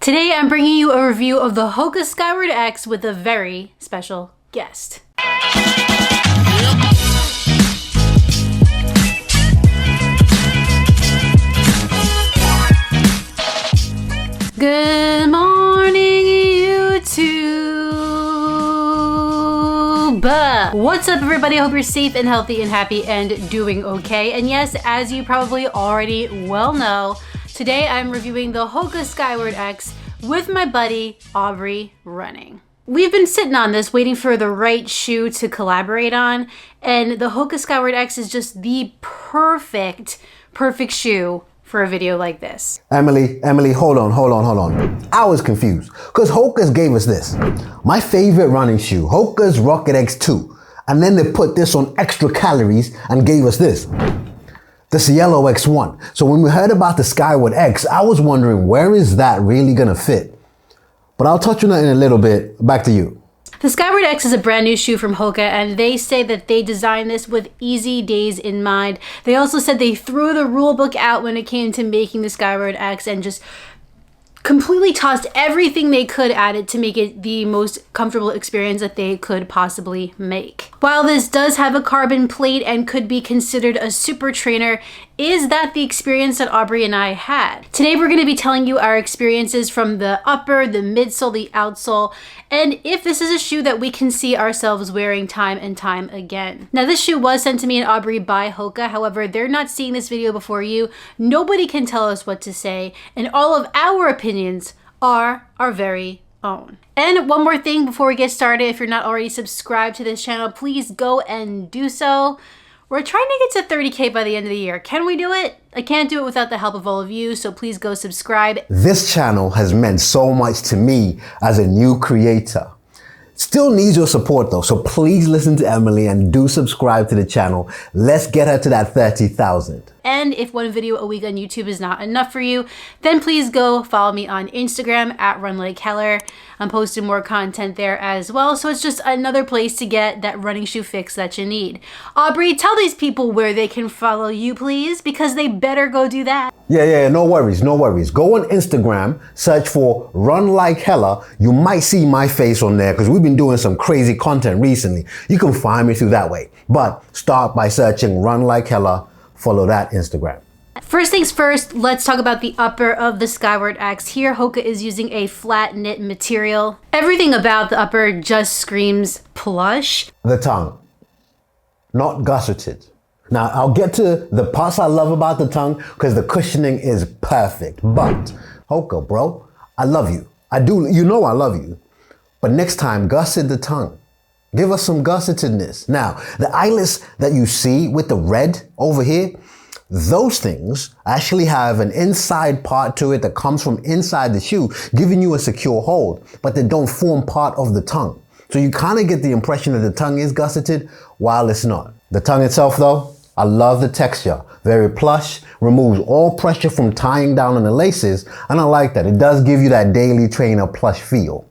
Today I'm bringing you a review of the Hoka Skyward X with a very special guest. Good morning, YouTube! What's up, everybody? I hope you're safe and healthy and happy and doing okay. And yes, as you probably already well know, today I'm reviewing the Hoka Skyward X with my buddy Aubrey running. We've been sitting on this waiting for the right shoe to collaborate on, and the Hoka Skyward X is just the perfect shoe for a video like this. Emily, hold on. I was confused because Hoka's gave us this. My favorite running shoe, Hoka's Rocket X2. And then they put this on extra calories and gave us this. This yellow X1. So when we heard about the Skyward X, I was wondering, where is that really gonna fit? But I'll touch on that in a little bit. Back to you. The Skyward X is a brand new shoe from Hoka, and they say that they designed this with easy days in mind. They also said they threw the rule book out when it came to making the Skyward X and just completely tossed everything they could at it to make it the most comfortable experience that they could possibly make. While this does have a carbon plate and could be considered a super trainer, is that the experience that Aubrey and I had? Today we're going to be telling you our experiences from the upper, the midsole, the outsole, and if this is a shoe that we can see ourselves wearing time and time again. Now, this shoe was sent to me and Aubrey by Hoka. However, they're not seeing this video before you. Nobody can tell us what to say, and all of our opinions are our very own. And one more thing before we get started, if you're not already subscribed to this channel, please go and do so. We're trying to get to 30K by the end of the year. Can we do it? I can't do it without the help of all of you, so please go subscribe. This channel has meant so much to me as a new creator. Still needs your support though, so please listen to Emily and do subscribe to the channel. Let's get her to that 30,000. And if one video a week on YouTube is not enough for you, then please go follow me on Instagram at RunLikeHeller. I'm posting more content there as well, so it's just another place to get that running shoe fix that you need. Aubrey, tell these people where they can follow you, please, because they better go do that. Yeah, no worries. Go on Instagram, search for RunLikeHeller. You might see my face on there because we've been doing some crazy content recently. You can find me through that way. But start by searching RunLikeHeller. Follow that Instagram. First things first, let's talk about the upper of the Skyward X. Here, Hoka is using a flat knit material. Everything about the upper just screams plush. The tongue, not gusseted. Now, I'll get to the parts I love about the tongue because the cushioning is perfect. But Hoka, bro, I love you. I do, you know I love you. But next time, gusset the tongue. Give us some gussetedness. Now, the eyelets that you see with the red over here, those things actually have an inside part to it that comes from inside the shoe, giving you a secure hold, but they don't form part of the tongue. So you kind of get the impression that the tongue is gusseted while it's not. The tongue itself though, I love the texture. Very plush, removes all pressure from tying down on the laces, and I like that. It does give you that daily trainer plush feel.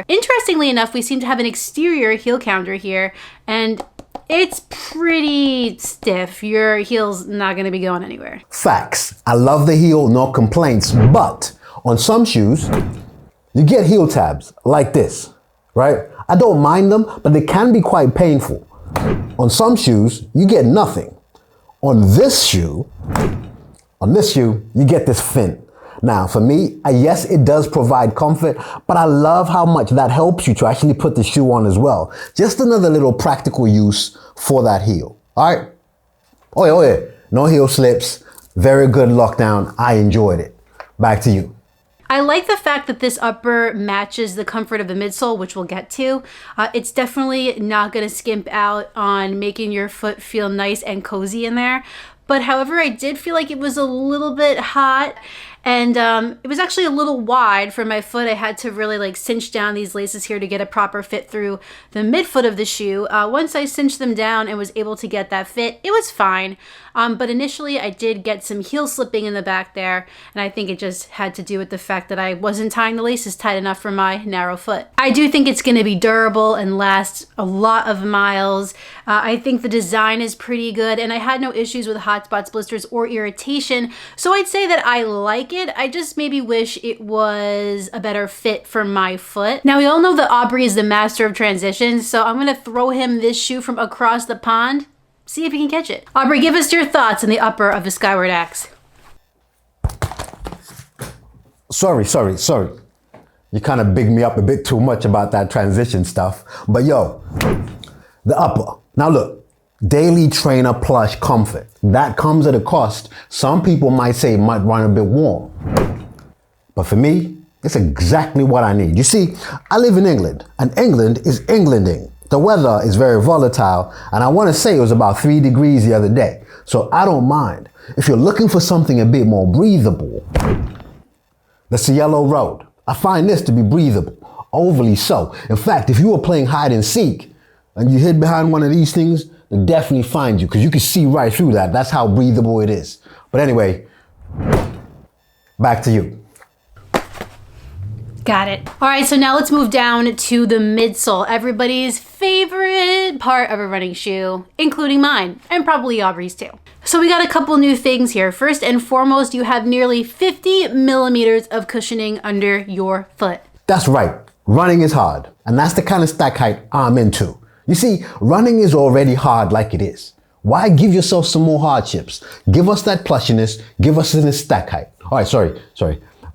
Interestingly enough, we seem to have an exterior heel counter here, and it's pretty stiff. Your heel's not going to be going anywhere. Facts. I love the heel, no complaints. But on some shoes, you get heel tabs like this, right? I don't mind them, but they can be quite painful. On some shoes, you get nothing. On this shoe, you get this fin. Now, for me, yes, it does provide comfort, but I love how much that helps you to actually put the shoe on as well. Just another little practical use for that heel. All right. Oh yeah. No heel slips. Very good lockdown. I enjoyed it. Back to you. I like the fact that this upper matches the comfort of the midsole, which we'll get to. It's definitely not going to skimp out on making your foot feel nice and cozy in there. But however, I did feel like it was a little bit hot, and it was actually a little wide for my foot. I had to really like cinch down these laces here to get a proper fit through the midfoot of the shoe. Once I cinched them down and was able to get that fit, it was fine. But initially I did get some heel slipping in the back there, and I think it just had to do with the fact that I wasn't tying the laces tight enough for my narrow foot. I do think it's going to be durable and last a lot of miles. I think the design is pretty good, and I had no issues with hot spots, blisters, or irritation. So I'd say that I like it. I just maybe wish it was a better fit for my foot. Now, we all know that Aubrey is the master of transitions, so I'm gonna throw him this shoe from across the pond. See if he can catch it. Aubrey, give us your thoughts on the upper of the Skyward X. Sorry. You kind of bigged me up a bit too much about that transition stuff. But yo, the upper. Now look, daily trainer plush comfort. That comes at a cost. Some people might say it might run a bit warm. But for me, it's exactly what I need. You see, I live in England, and England is Englanding. The weather is very volatile, and I want to say it was about 3 degrees the other day. So I don't mind. If you're looking for something a bit more breathable, the Cielo Road. I find this to be breathable, overly so. In fact, if you were playing hide and seek and you hid behind one of these things, they'll definitely find you because you can see right through that. That's how breathable it is. But anyway, back to you. Got it. All right, so now let's move down to the midsole, everybody's favorite part of a running shoe, including mine, and probably Aubrey's too. So we got a couple new things here. First and foremost, you have nearly 50 millimeters of cushioning under your foot. That's right. Running is hard, and that's the kind of stack height I'm into. You see, running is already hard like it is. Why give yourself some more hardships? Give us that plushiness, give us the stack height. All right, sorry.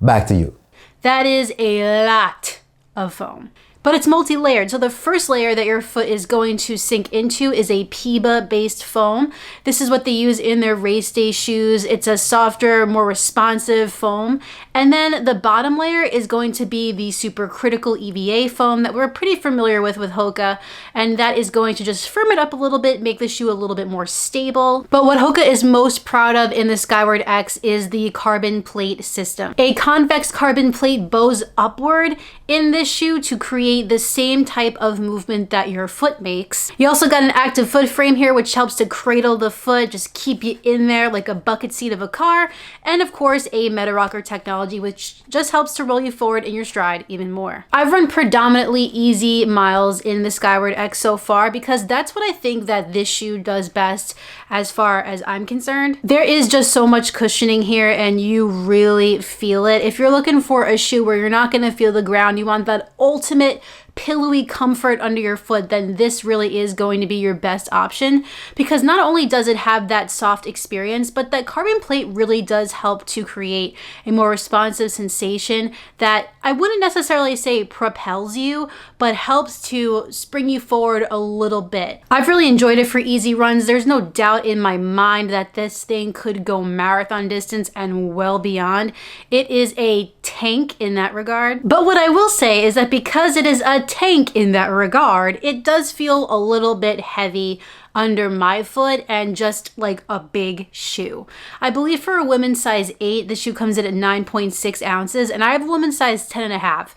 Back to you. That is a lot of foam. But it's multi-layered. So the first layer that your foot is going to sink into is a PEBA-based foam. This is what they use in their race day shoes. It's a softer, more responsive foam. And then the bottom layer is going to be the supercritical EVA foam that we're pretty familiar with Hoka. And that is going to just firm it up a little bit, make the shoe a little bit more stable. But what Hoka is most proud of in the Skyward X is the carbon plate system. A convex carbon plate bows upward in this shoe to create the same type of movement that your foot makes. You also got an active foot frame here, which helps to cradle the foot, just keep you in there like a bucket seat of a car. And of course, a meta rocker technology, which just helps to roll you forward in your stride even more. I've run predominantly easy miles in the Skyward X so far because that's what I think that this shoe does best as far as I'm concerned. There is just so much cushioning here and you really feel it. If you're looking for a shoe where you're not gonna feel the ground, you want that ultimate pillowy comfort under your foot, then this really is going to be your best option because not only does it have that soft experience, but that carbon plate really does help to create a more responsive sensation that I wouldn't necessarily say propels you, but helps to spring you forward a little bit. I've really enjoyed it for easy runs. There's no doubt in my mind that this thing could go marathon distance and well beyond. It is a tank in that regard. But what I will say is that because it is a tank in that regard, it does feel a little bit heavy under my foot and just like a big shoe. I believe for a women's size 8, the shoe comes in at 9.6 ounces and I have a women's size 10.5.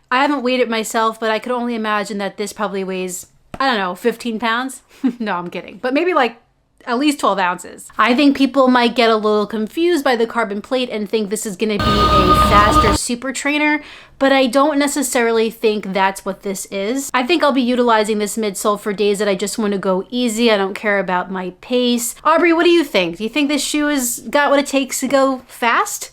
I haven't weighed it myself, but I could only imagine that this probably weighs, I don't know, 15 pounds? No, I'm kidding. But maybe like at least 12 ounces. I think people might get a little confused by the carbon plate and think this is gonna be a faster super trainer, but I don't necessarily think that's what this is. I think I'll be utilizing this midsole for days that I just wanna go easy. I don't care about my pace. Aubrey, what do you think? Do you think this shoe has got what it takes to go fast?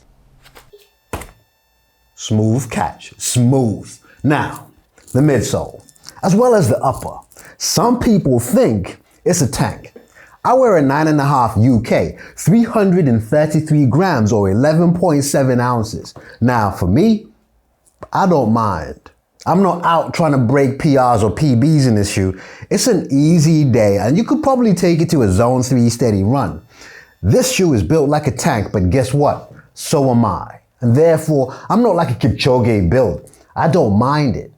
Smooth catch, smooth. Now, the midsole, as well as the upper. Some people think it's a tank. I wear a 9.5 UK, 333 grams or 11.7 ounces. Now for me, I don't mind. I'm not out trying to break PRs or PBs in this shoe. It's an easy day and you could probably take it to a zone 3 steady run. This shoe is built like a tank, but guess what? So am I. And therefore, I'm not like a Kipchoge build. I don't mind it.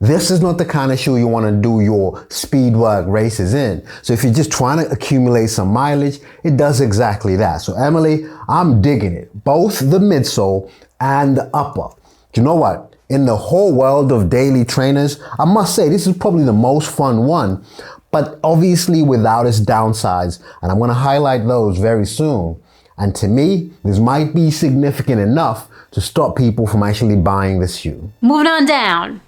This is not the kind of shoe you want to do your speed work races in. So if you're just trying to accumulate some mileage, it does exactly that. So Emily, I'm digging it. Both the midsole and the upper. You know what? In the whole world of daily trainers, I must say this is probably the most fun one, but obviously without its downsides. And I'm going to highlight those very soon. And to me, this might be significant enough to stop people from actually buying this shoe. Moving on down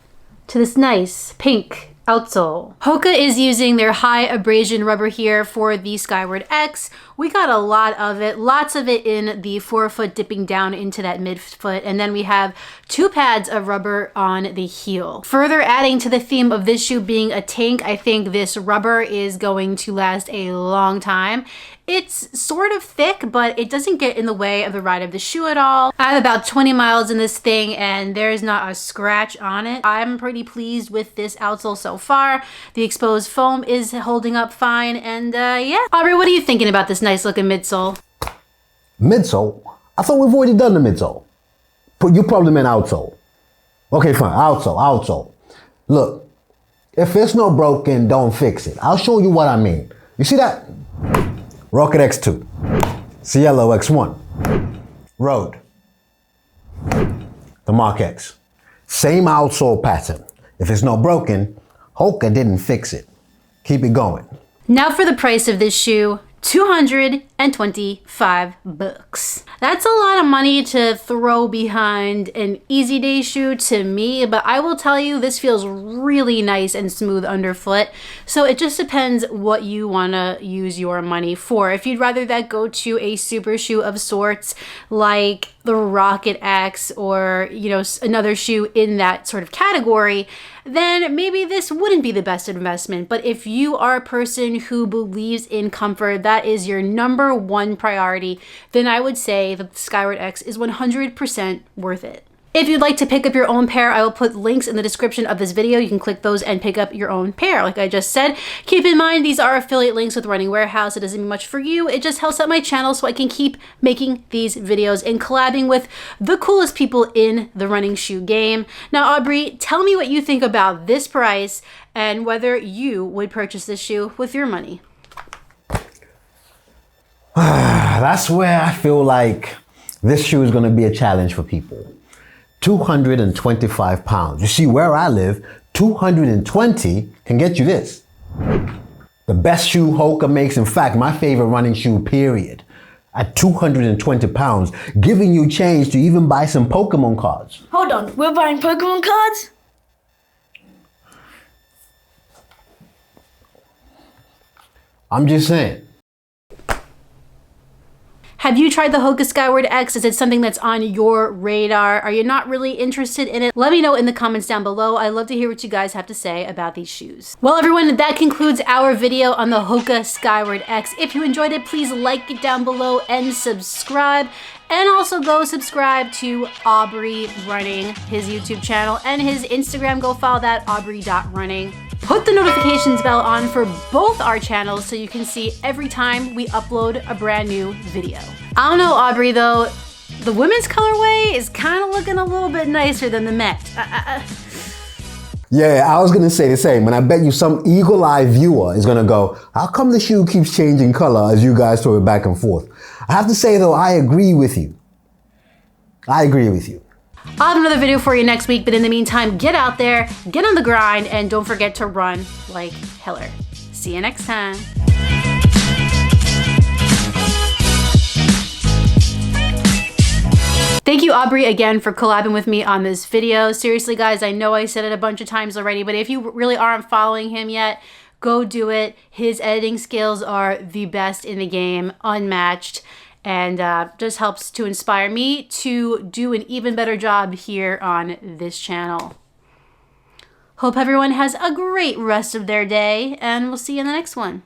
to this nice pink Outsole. Hoka is using their high abrasion rubber here for the Skyward X. We got a lot of it, lots of it in the forefoot dipping down into that midfoot, and then we have 2 pads of rubber on the heel. Further adding to the theme of this shoe being a tank, I think this rubber is going to last a long time. It's sort of thick, but it doesn't get in the way of the ride of the shoe at all. I have about 20 miles in this thing and there's not a scratch on it. I'm pretty pleased with this outsole so far. The exposed foam is holding up fine, and yeah. Aubrey, what are you thinking about this nice looking midsole? Midsole? I thought we've already done the midsole. You probably meant outsole. Okay, fine, outsole. Look, if it's not broken, don't fix it. I'll show you what I mean. You see that? Rocket X2, Cielo X1, Road, the Mark X. Same outsole pattern. If it's not broken, Hoka didn't fix it. Keep it going. Now for the price of this shoe, $225. That's a lot of money to throw behind an easy day shoe to me, but I will tell you this feels really nice and smooth underfoot. So it just depends what you want to use your money for. If you'd rather that go to a super shoe of sorts like the Rocket X or, you know, another shoe in that sort of category, then maybe this wouldn't be the best investment. But if you are a person who believes in comfort, that is your number one priority, then I would say that the Skyward X is 100% worth it. If you'd like to pick up your own pair, I will put links in the description of this video. You can click those and pick up your own pair, like I just said. Keep in mind, these are affiliate links with Running Warehouse. It doesn't mean much for you. It just helps out my channel so I can keep making these videos and collabing with the coolest people in the running shoe game. Now, Aubrey, tell me what you think about this price and whether you would purchase this shoe with your money. That's where I feel like this shoe is going to be a challenge for people. 225 pounds. You see, where I live, 220 can get you this. The best shoe Hoka makes, in fact, my favorite running shoe, period. At 220 pounds, giving you change to even buy some Pokemon cards. Hold on, we're buying Pokemon cards? I'm just saying. Have you tried the Hoka Skyward X? Is it something that's on your radar? Are you not really interested in it? Let me know in the comments down below. I'd love to hear what you guys have to say about these shoes. Well, everyone, that concludes our video on the Hoka Skyward X. If you enjoyed it, please like it down below and subscribe. And also go subscribe to Aubrey Running, his YouTube channel, and his Instagram. Go follow that, aubrey.running. Put the notifications bell on for both our channels so you can see every time we upload a brand new video. I don't know, Aubrey, though, the women's colorway is kind of looking a little bit nicer than the men's. Yeah, I was gonna say the same, and I bet you some eagle-eyed viewer is gonna go, how come the shoe keeps changing color as you guys throw it back and forth? I have to say though, I agree with you. I'll have another video for you next week, but in the meantime, get out there, get on the grind, and don't forget to run like Hiller. See you next time. Thank you, Aubrey, again for collabing with me on this video. Seriously, guys, I know I said it a bunch of times already, but if you really aren't following him yet, go do it. His editing skills are the best in the game, unmatched, and just helps to inspire me to do an even better job here on this channel. Hope everyone has a great rest of their day, and we'll see you in the next one.